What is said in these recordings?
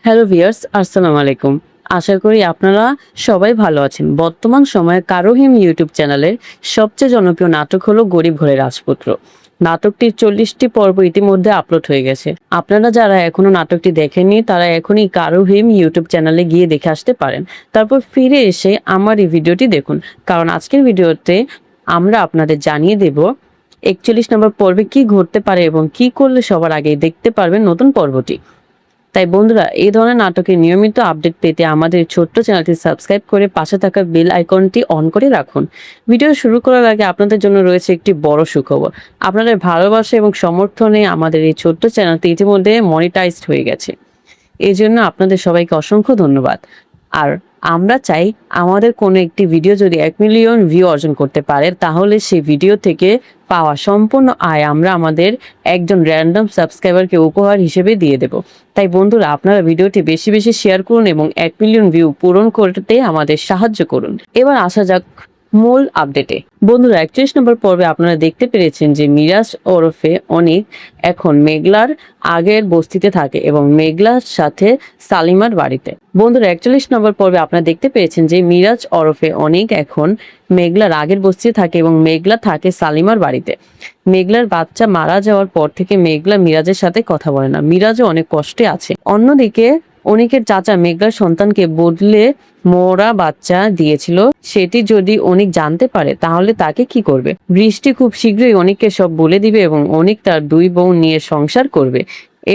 Hello viewers, আসসালামু আলাইকুম। আশা করি আপনারা সবাই ভালো আছেন। বর্তমান সময়ে কারোহিম ইউটিউব চ্যানেলের সবচেয়ে জনপ্রিয় নাটক হলো গরিব ঘরের রাজপুত্র। নাটকটির 40টি পর্ব ইতিমধ্যে আপলোড হয়ে গেছে। আপনারা যারা এখনো নাটকটি দেখেননি তারা এখনই কারোহিম ইউটিউব চ্যানেলে গিয়ে দেখে আসতে পারেন। তারপর ফিরে এসে আমার এই ভিডিওটি দেখুন, কারণ আজকের ভিডিওতে আমরা আপনাদের জানিয়ে দেব 41 নম্বর পর্বে কি ঘটতে পারে এবং কি করলে সবার আগেই দেখতে পারবেন নতুন পর্বটি। তাই বন্ধুরা, এই ধরনের নাটকের নিয়মিত আপডেট পেতে আমাদের ছোট্ট চ্যানেলটি সাবস্ক্রাইব করে পাশে থাকা বেল আইকনটি অন করে রাখুন। ভিডিও শুরু করার আগে আপনাদের জন্য রয়েছে একটি বড় সুখবর। আপনাদের ভালোবাসা এবং সমর্থনে আমাদের এই ছোট্ট চ্যানেলটি ইতিমধ্যে মনিটাইজড হয়ে গেছে। এই জন্য আপনাদের সবাইকে অসংখ্য ধন্যবাদ। আর আমরা চাই আমাদের কোনো একটি ভিডিও যদি 1 মিলিয়ন ভিউ অর্জন করতে পারে, তাহলে সেই ভিডিও থেকে পাওয়া সম্পূর্ণ আয় আমরা আমাদের একজন র্যান্ডম সাবস্ক্রাইবারকে উপহার হিসেবে দিয়ে দেব। তাই বন্ধুরা, আপনারা ভিডিওটি বেশি বেশি শেয়ার করুন এবং 1 মিলিয়ন ভিউ পূরণ করতে আমাদের সাহায্য করুন। এবার আসা যাক মূল আপডেটে। বন্ধুরা, 41 নম্বর পর্বে আপনারা দেখতে পেরেছেন যে মিরাজ ওরফে অনিক এখন মেঘলার আগের বস্তিতে থাকে এবং মেঘলার সাথে সালিমার বাড়িতে। বন্ধুরা, 41 নম্বর পর্বে আপনারা দেখতে পেয়েছেন যে মিরাজ ওরফে অনিক এখন মেঘলার আগের বস্তিতে থাকে এবং মেঘলা থাকে সালিমার বাড়িতে। মেঘলার বাচ্চা মারা যাওয়ার পর থেকে মেঘলা মিরাজের সাথে কথা বলে না। মিরাজও অনেক কষ্টে আছে। অন্যদিকে অনিকের চাচা মেঘলার সন্তানকে বদলে মোরা বাচ্চা দিয়েছিল, সেটি যদি অনিক জানতে পারে তাহলে তাকে কি করবে। বৃষ্টি খুব শীঘ্রই অনিককে সব বলে দিবে এবং অনিক তার 2 বউ নিয়ে সংসার করবে।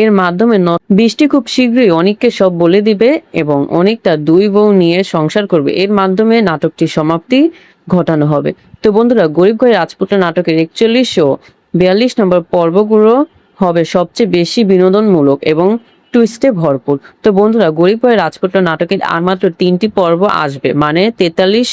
এর মাধ্যমে বৃষ্টি খুব শীঘ্রই অনিককে সব বলে দিবে এবং অনিক তার 2 বউ নিয়ে সংসার করবে। এর মাধ্যমে নাটকটির সমাপ্তি ঘটানো হবে। তো বন্ধুরা, গরিব ঘরের রাজপুত্র নাটকের 41 ও 42 নম্বর পর্বগুলো হবে সবচেয়ে বেশি বিনোদনমূলক এবং টুইস্টে ভরপুর। তো বন্ধুরা, গরিব ঘরের রাজপুত্র নাটকের আর মাত্র 3টি পর্ব আসবে, মানে 43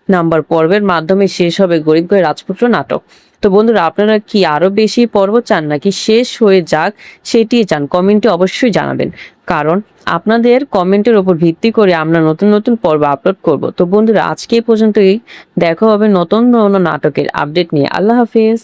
নাম্বার পর্বের মাধ্যমে শেষ হবে গরিব ঘরের রাজপুত্র নাটক। তো বন্ধুরা, আপনারা কি আরো বেশি পর্ব চান নাকি শেষ হয়ে যাক সেটি চান? কমেন্টে অবশ্যই জানাবেন, কারণ আপনাদের কমেন্টের উপর ভিত্তি করে আমরা নতুন নতুন পর্ব আপলোড করব। তো বন্ধুরা, আজকে এই পর্যন্তই। দেখা হবে নতুন নাটকের আপডেট নিয়ে। আল্লাহ হাফিজ।